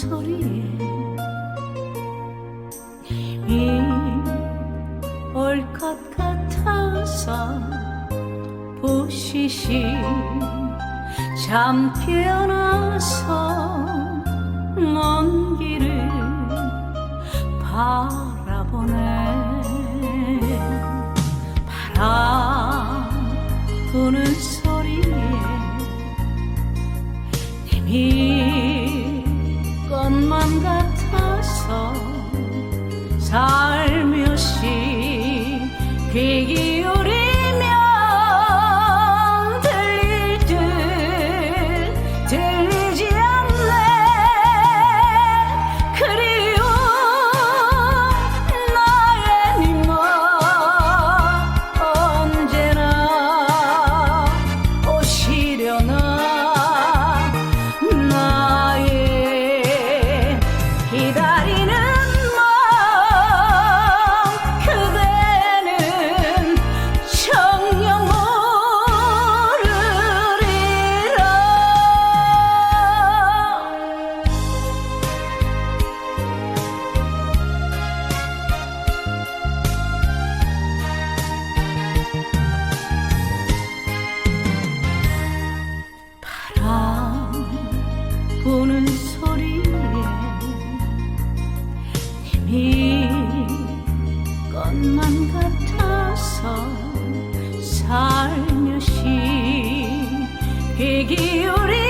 소리에 님이 올 것 같아서 보시시 잠 깨어나서 먼 길을 바라보네. 바람부는 소리에 님이 꽃만 같아서 살며시 귀기울이면 들릴 듯 들리지 않네. 그리운 나의 님아 언제나 오시려나. 나의 기다리는 바람부는 소리에 님이 꽃만 같아서 살며시 귀 기울이